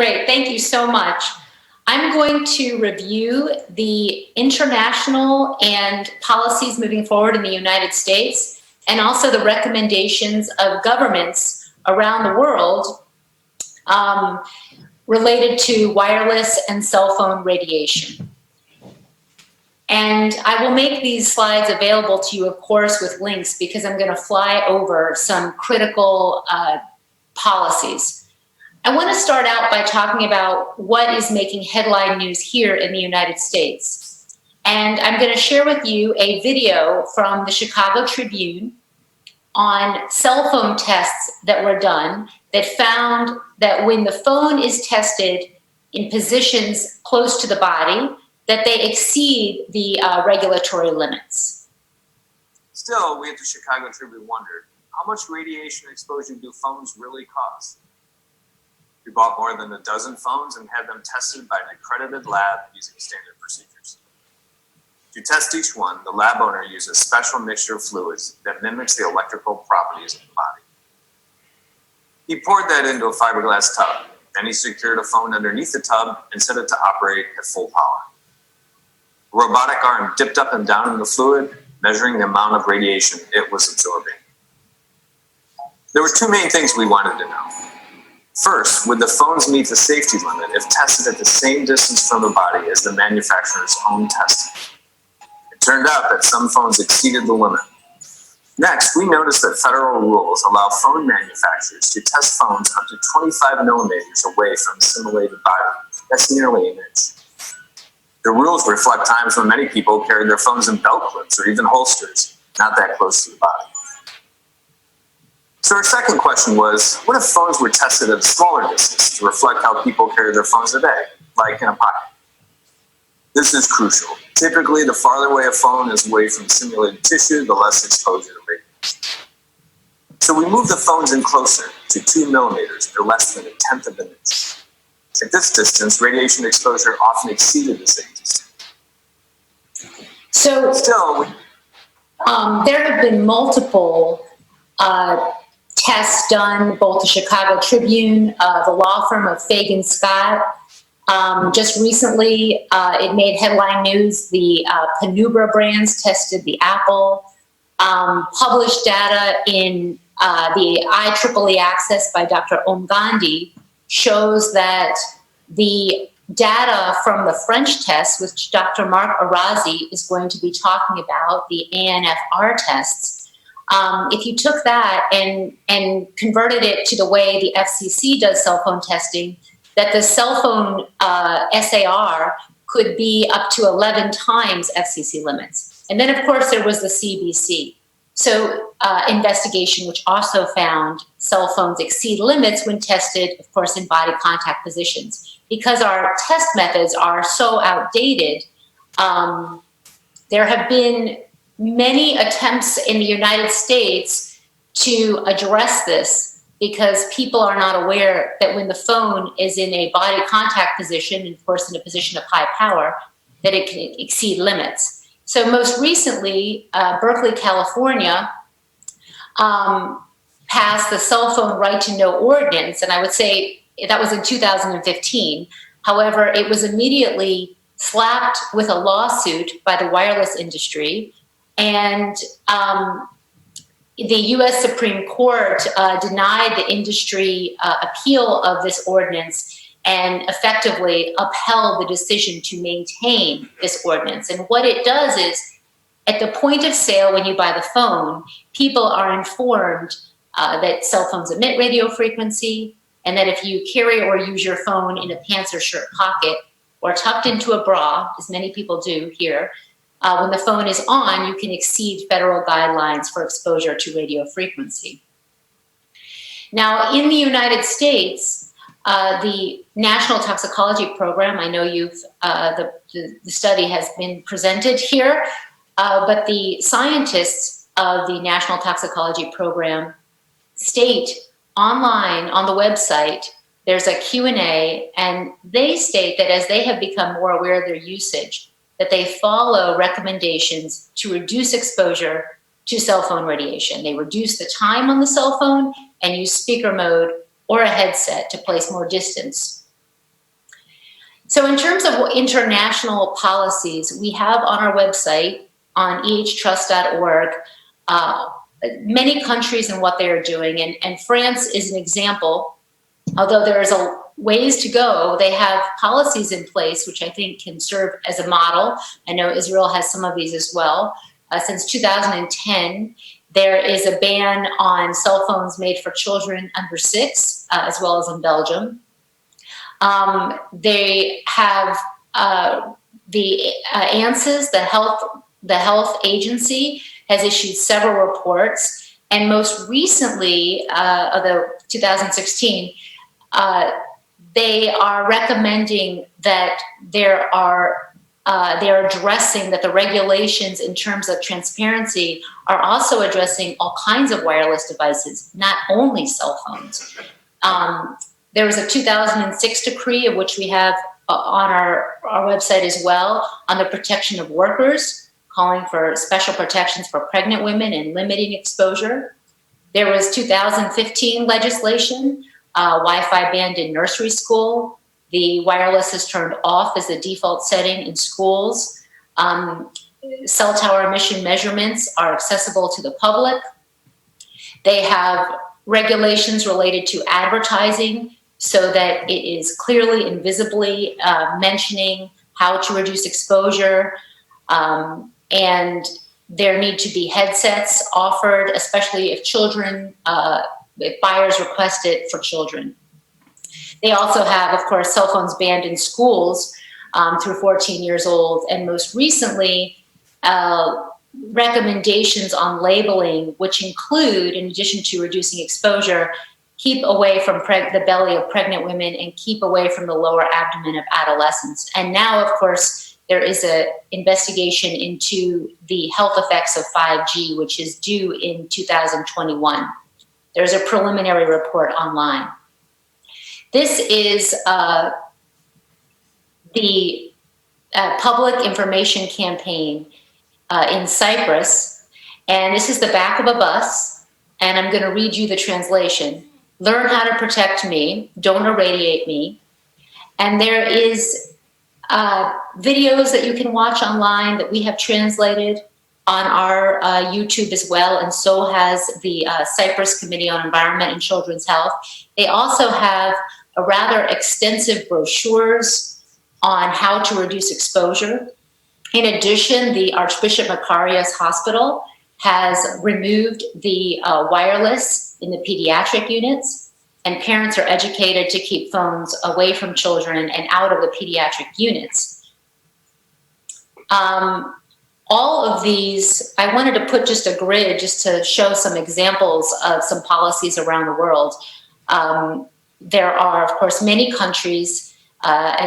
Great, thank you so much. I'm going to review the international and policies moving forward in the United States, and also the recommendations of governments around the world related to wireless and cell phone radiation. And I will make these slides available to you, of course, with links, because I'm going to fly over some critical policies. I want to start out by talking about what is making headline news here in the United States. And I'm going to share with you a video from the Chicago Tribune on cell phone tests that were done that found that when the phone is tested in positions close to the body, that they exceed the regulatory limits. Still, we at the Chicago Tribune wondered, how much radiation exposure do phones really cost? We bought more than a dozen phones and had them tested by an accredited lab using standard procedures. To test each one, the lab owner used a special mixture of fluids that mimics the electrical properties of the body. He poured that into a fiberglass tub. Then he secured a phone underneath the tub and set it to operate at full power. A robotic arm dipped up and down in the fluid, measuring the amount of radiation it was absorbing. There were two main things we wanted to know. First, would the phones meet the safety limit if tested at the same distance from the body as the manufacturer's own testing? It turned out that some phones exceeded the limit. Next, we noticed that federal rules allow phone manufacturers to test phones up to 25 millimeters away from the simulated body. That's nearly an inch. The rules reflect times when many people carried their phones in belt clips or even holsters, not that close to the body. So our second question was, what if phones were tested at a smaller distance to reflect how people carry their phones today, like in a pocket? This is crucial. Typically, the farther away a phone is away from simulated tissue, the less exposure to radiation. So we moved the phones in closer to 2 millimeters, or less than 1/10 of an inch. At this distance, radiation exposure often exceeded the same distance. So Still, there have been multiple tests done, both the Chicago Tribune, the law firm of Fagan Scott. Just recently, it made headline news. The Penumbra brands tested the Apple. Published data in the IEEE Access by Dr. Om Gandhi shows that the data from the French test, which Dr. Marc Arazi is going to be talking about, the ANFR tests, if you took that and converted it to the way the FCC does cell phone testing, that the cell phone SAR could be up to 11 times FCC limits. And then, of course, there was the CBC. So investigation, which also found cell phones exceed limits when tested, of course, in body contact positions. Because our test methods are so outdated, there have been many attempts in the United States to address this, because people are not aware that when the phone is in a body contact position, and of course in a position of high power, that it can exceed limits. So most recently, Berkeley, California passed the cell phone right to know ordinance, and I would say that was in 2015. However, it was immediately slapped with a lawsuit by the wireless industry, and the U.S. Supreme Court denied the industry appeal of this ordinance and effectively upheld the decision to maintain this ordinance. And what it does is, at the point of sale, when you buy the phone, people are informed that cell phones emit radio frequency, and that if you carry or use your phone in a pants or shirt pocket or tucked into a bra, as many people do here, when the phone is on, you can exceed federal guidelines for exposure to radio frequency. Now, in the United States, the National Toxicology Program, I know the study has been presented here, but the scientists of the National Toxicology Program state online on the website, there's a Q&A, and they state that as they have become more aware of their usage, that they follow recommendations to reduce exposure to cell phone radiation. They reduce the time on the cell phone and use speaker mode or a headset to place more distance So in terms of international policies, we have on our website on ehtrust.org many countries and what they are doing. And France is an example. Although there is a ways to go, they have policies in place which I think can serve as a model. I know Israel has some of these as well. Since 2010, there is a ban on cell phones made for children under 6, as well as in Belgium. They have the ANSYS, the health agency, has issued several reports, and most recently, although 2016, they are recommending that they're addressing that the regulations in terms of transparency are also addressing all kinds of wireless devices, not only cell phones. There was a 2006 decree, of which we have on our website as well, on the protection of workers, calling for special protections for pregnant women and limiting exposure. There was 2015 legislation, Wi-Fi banned in nursery school. The wireless is turned off as the default setting in schools. Cell tower emission measurements are accessible to the public. They have regulations related to advertising so that it is clearly and visibly mentioning how to reduce exposure. And there need to be headsets offered, especially if children, if buyers request it for children. They also have, of course, cell phones banned in schools through 14 years old. And most recently, recommendations on labeling, which include, in addition to reducing exposure, keep away from the belly of pregnant women and keep away from the lower abdomen of adolescents. And now, of course, there is an investigation into the health effects of 5G, which is due in 2021. There's a preliminary report online. This is the public information campaign in Cyprus, and this is the back of a bus, and I'm going to read you the translation. Learn how to protect me, don't irradiate me. And there is videos that you can watch online that we have translated on our YouTube as well, and so has the Cyprus Committee on Environment and Children's Health. They also have a rather extensive brochures on how to reduce exposure. In addition, the Archbishop Macarius Hospital has removed the wireless in the pediatric units, and parents are educated to keep phones away from children and out of the pediatric units. All of these, I wanted to put just a grid just to show some examples of some policies around the world. There are, of course, many countries,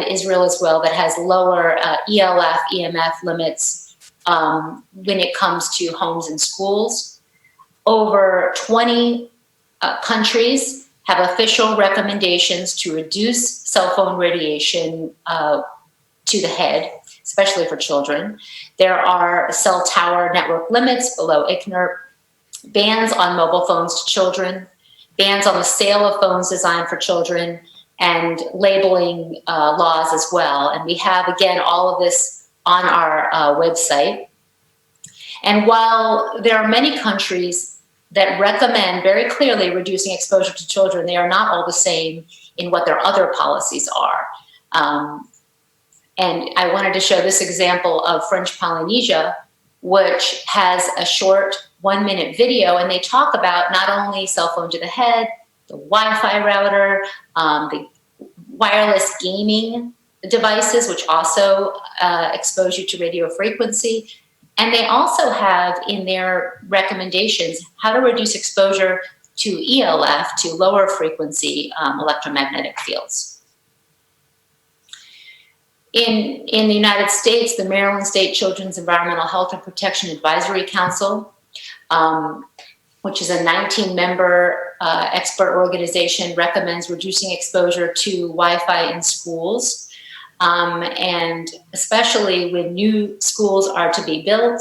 Israel as well, that has lower ELF, EMF limits when it comes to homes and schools. Over 20 countries have official recommendations to reduce cell phone radiation to the head, especially for children. There are cell tower network limits below ICNIRP, bans on mobile phones to children, bans on the sale of phones designed for children, and labeling laws as well. And we have, again, all of this on our website. And while there are many countries that recommend very clearly reducing exposure to children, they are not all the same in what their other policies are. And I wanted to show this example of French Polynesia, which has a short 1-minute video, and they talk about not only cell phone to the head, the Wi-Fi router, the wireless gaming devices, which also expose you to radio frequency. And they also have in their recommendations how to reduce exposure to ELF, to lower frequency electromagnetic fields. In the United States, the Maryland State Children's Environmental Health and Protection Advisory Council, which is a 19-member expert organization, recommends reducing exposure to Wi-Fi in schools. And especially when new schools are to be built,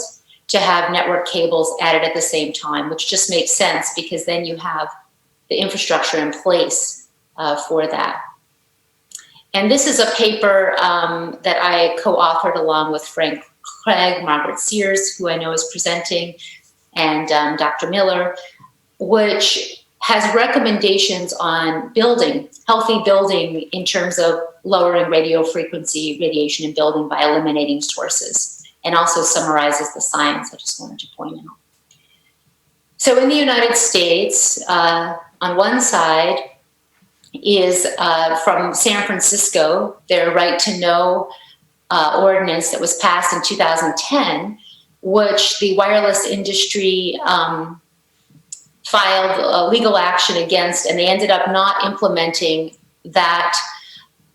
to have network cables added at the same time, which just makes sense because then you have the infrastructure in place for that. And this is a paper that I co-authored along with Frank Craig, Margaret Sears, who I know is presenting, and Dr. Miller, which has recommendations on building, healthy building in terms of lowering radio frequency radiation in building by eliminating sources, and also summarizes the science. I just wanted to point out. So in the United States, on one side is from San Francisco, their Right to Know ordinance that was passed in 2010, which the wireless industry filed legal action against, and they ended up not implementing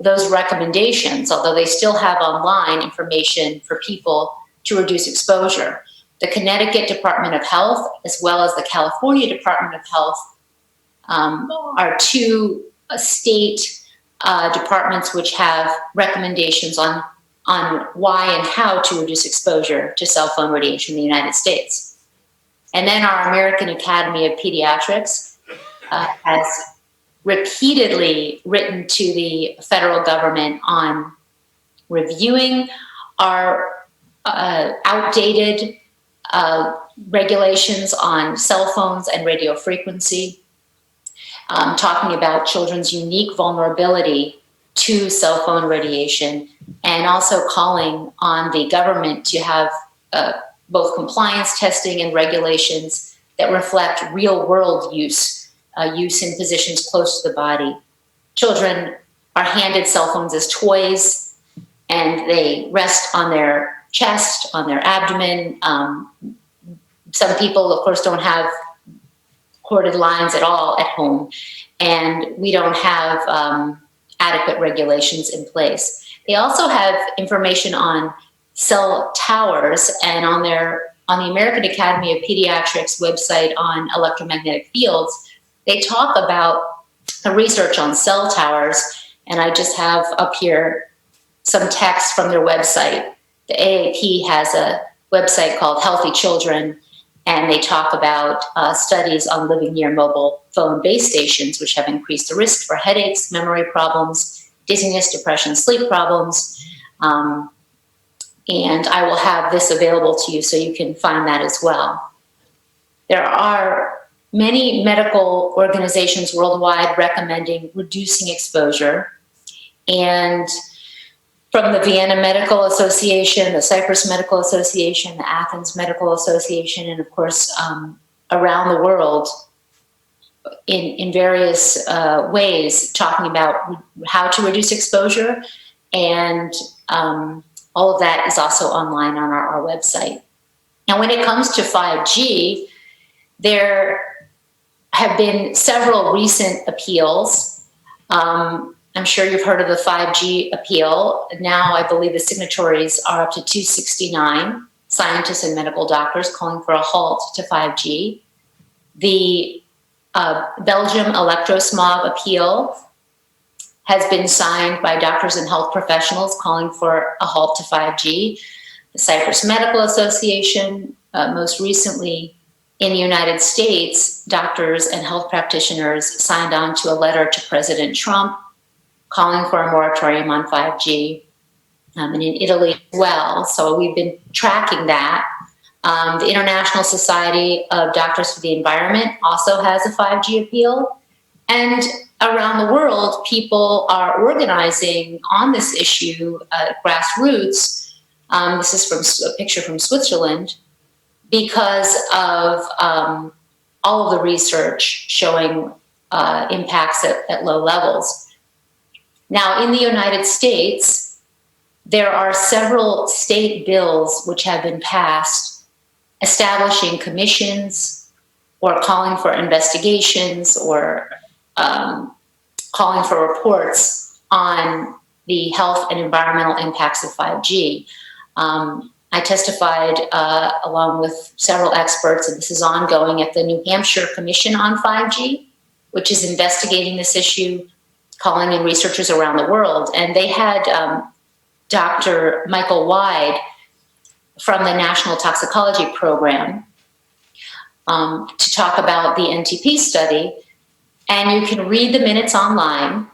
those recommendations, although they still have online information for people to reduce exposure. The Connecticut Department of Health, as well as the California Department of Health, are two state departments which have recommendations on why and how to reduce exposure to cell phone radiation in the United States. And then our American Academy of Pediatrics has repeatedly written to the federal government on reviewing our outdated regulations on cell phones and radio frequency, talking about children's unique vulnerability to cell phone radiation, and also calling on the government to have both compliance testing and regulations that reflect real-world use in positions close to the body. Children are handed cell phones as toys, and they rest on their chest, on their abdomen. Some people, of course, don't have corded lines at all at home, and we don't have adequate regulations in place. They also have information on cell towers, and on the American Academy of Pediatrics website on electromagnetic fields, they talk about the research on cell towers, and I just have up here some text from their website. The AAP has a website called Healthy Children, and they talk about studies on living near mobile phone base stations, which have increased the risk for headaches, memory problems, dizziness, depression, sleep problems. And I will have this available to you so you can find that as well. There are many medical organizations worldwide recommending reducing exposure. And from the Vienna Medical Association, the Cyprus Medical Association, the Athens Medical Association, and of course, around the world in various ways, talking about how to reduce exposure, and all of that is also online on our website. Now, when it comes to 5G, there have been several recent appeals. I'm sure you've heard of the 5G appeal. Now, I believe the signatories are up to 269 scientists and medical doctors calling for a halt to 5G. The Belgium electrosmog appeal has been signed by doctors and health professionals calling for a halt to 5G. The Cyprus Medical Association, most recently in the United States, doctors and health practitioners signed on to a letter to President Trump calling for a moratorium on 5G, and in Italy as well. So we've been tracking that. The International Society of Doctors for the Environment also has a 5G appeal. And around the world, people are organizing on this issue at grassroots. This is from a picture from Switzerland, because of all of the research showing impacts at low levels. Now, in the United States, there are several state bills which have been passed establishing commissions or calling for investigations or calling for reports on the health and environmental impacts of 5G. I testified along with several experts, and this is ongoing, at the New Hampshire Commission on 5G, which is investigating this issue, calling in researchers around the world. And they had Dr. Michael Wyde from the National Toxicology Program to talk about the NTP study. And you can read the minutes online.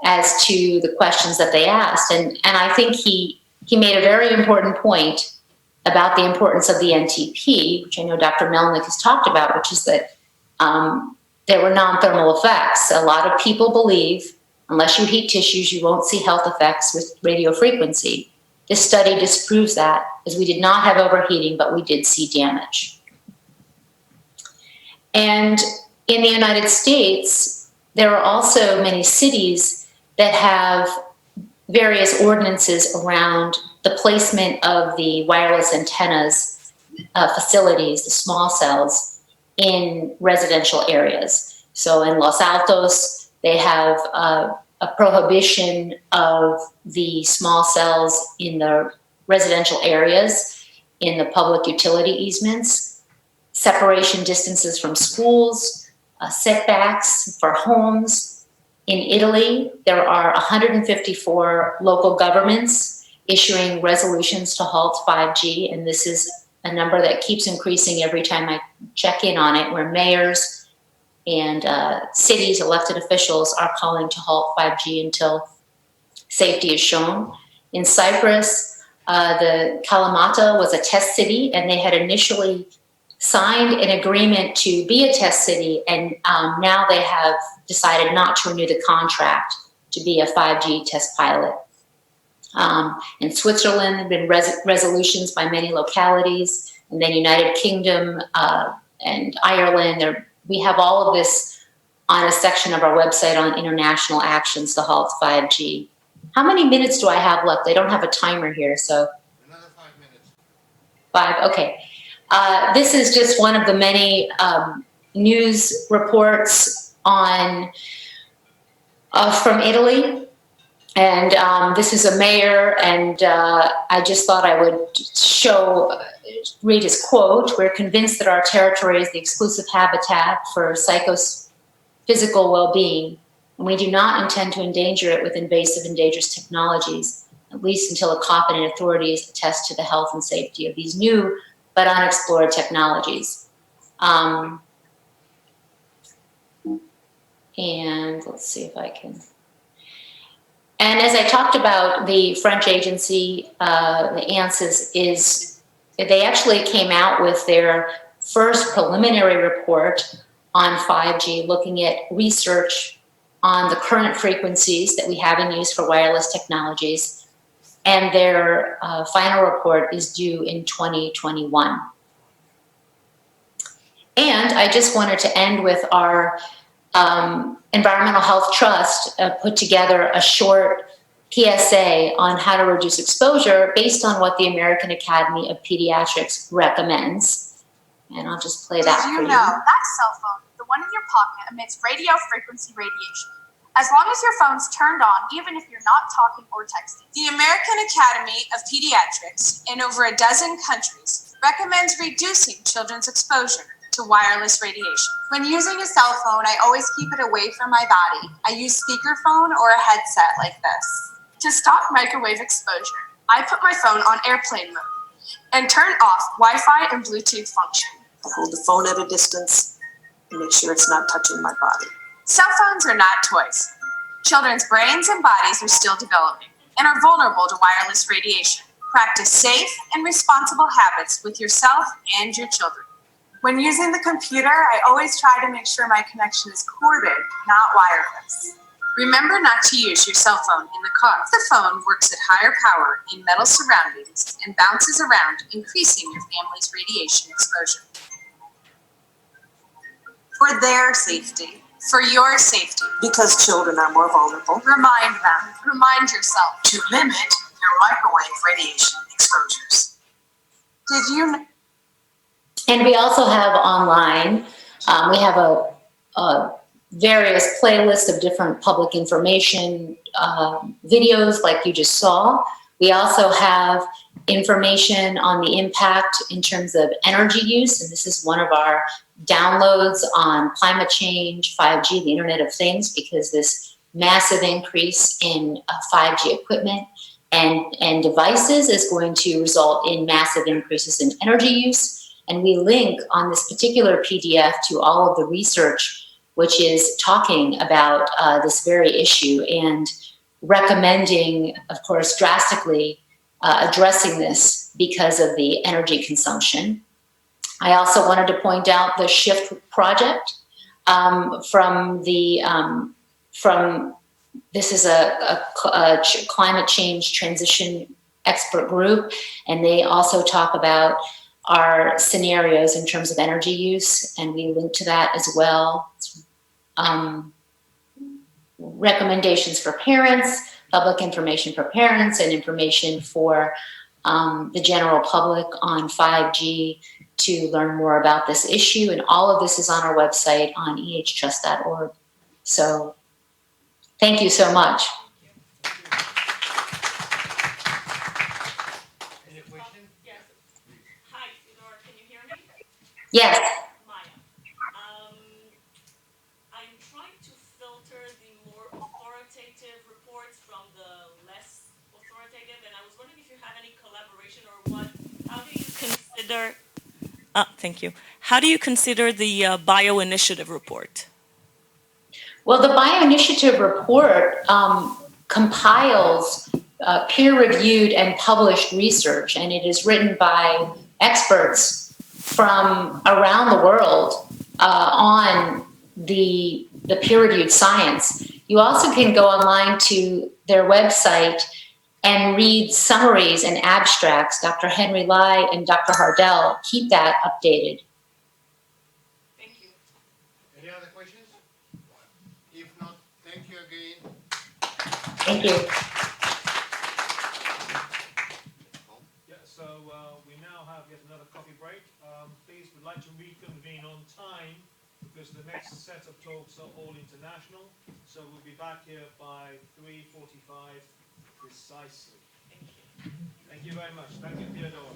as to the questions that they asked. And I think he made a very important point about the importance of the NTP, which I know Dr. Melnick has talked about, which is that there were non-thermal effects. A lot of people believe unless you heat tissues, you won't see health effects with radio frequency. This study disproves that, as we did not have overheating, but we did see damage. And in the United States, there are also many cities that have various ordinances around the placement of the wireless antennas facilities, the small cells, in residential areas. So in Los Altos, they have a prohibition of the small cells in the residential areas, in the public utility easements, separation distances from schools, setbacks for homes. In Italy, there are 154 local governments issuing resolutions to halt 5G, and this is a number that keeps increasing every time I check in on it, where mayors and cities, elected officials, are calling to halt 5G until safety is shown. In Cyprus, the Kalamata was a test city, and they had initially signed an agreement to be a test city, and now they have decided not to renew the contract to be a 5G test pilot. In Switzerland, there have been resolutions by many localities, and then United Kingdom and Ireland. We have all of this on a section of our website on international actions to halt 5G. How many minutes do I have left? I don't have a timer here, so. Another 5 minutes. 5, okay. This is just one of the many news reports on from Italy. And this is a mayor, and I just thought I would read his quote. "We're convinced that our territory is the exclusive habitat for psychophysical well-being, and we do not intend to endanger it with invasive and dangerous technologies, at least until a competent authorities attest to the health and safety of these new but unexplored technologies." And let's see if I can. And as I talked about, the French agency, the ANSYS, they actually came out with their first preliminary report on 5G, looking at research on the current frequencies that we have in use for wireless technologies. And their final report is due in 2021. And I just wanted to end with our Environmental Health Trust put together a short PSA on how to reduce exposure based on what the American Academy of Pediatrics recommends. And I'll just play that for you. Did you know that cell phone, the one in your pocket, emits radio frequency radiation, as long as your phone's turned on, even if you're not talking or texting? The American Academy of Pediatrics, in over a dozen countries, recommends reducing children's exposure to wireless radiation. When using a cell phone, I always keep it away from my body. I use speakerphone or a headset like this. To stop microwave exposure, I put my phone on airplane mode and turn off Wi-Fi and Bluetooth function. Hold the phone at a distance and make sure it's not touching my body. Cell phones are not toys. Children's brains and bodies are still developing and are vulnerable to wireless radiation. Practice safe and responsible habits with yourself and your children. When using the computer, I always try to make sure my connection is corded, not wireless. Remember not to use your cell phone in the car. The phone works at higher power in metal surroundings and bounces around, increasing your family's radiation exposure. For their safety. For your safety. Because children are more vulnerable. Remind them. Remind yourself. To limit your microwave radiation exposures. Did you know? And we also have online, we have a various playlists of different public information videos like you just saw. We also have information on the impact in terms of energy use, and this is one of our downloads on climate change, 5G, the Internet of Things, because this massive increase in 5G equipment and devices is going to result in massive increases in energy use. And we link on this particular PDF to all of the research which is talking about this very issue and recommending, of course, drastically addressing this because of the energy consumption. I also wanted to point out the SHIFT project from this is a climate change transition expert group, and they also talk about our scenarios in terms of energy use, and we link to that as well. Recommendations for parents, public information for parents, and information for the general public on 5G to learn more about this issue. And all of this is on our website on ehtrust.org. So thank you so much. Any question? Yes. Hi, Theodora, can you hear me? Yes. Maya. I'm trying to filter the more authoritative reports from the less authoritative, and I was wondering if you have any collaboration or how do you consider, thank you. How do you consider the Bio Initiative report? Well, the Bio Initiative report compiles peer-reviewed and published research, and it is written by experts from around the world on the peer-reviewed science. You also can go online to their website and read summaries and abstracts. Dr. Henry Lai and Dr. Hardell keep that updated. Thank you. Any other questions? If not, thank you again. Thank you. Yeah, so we now have yet another coffee break. Please, we'd like to reconvene on time because the next set of talks are all international. So we'll be back here by 3:45 precisely. Thank you. Thank you very much. Thank you, Theodora.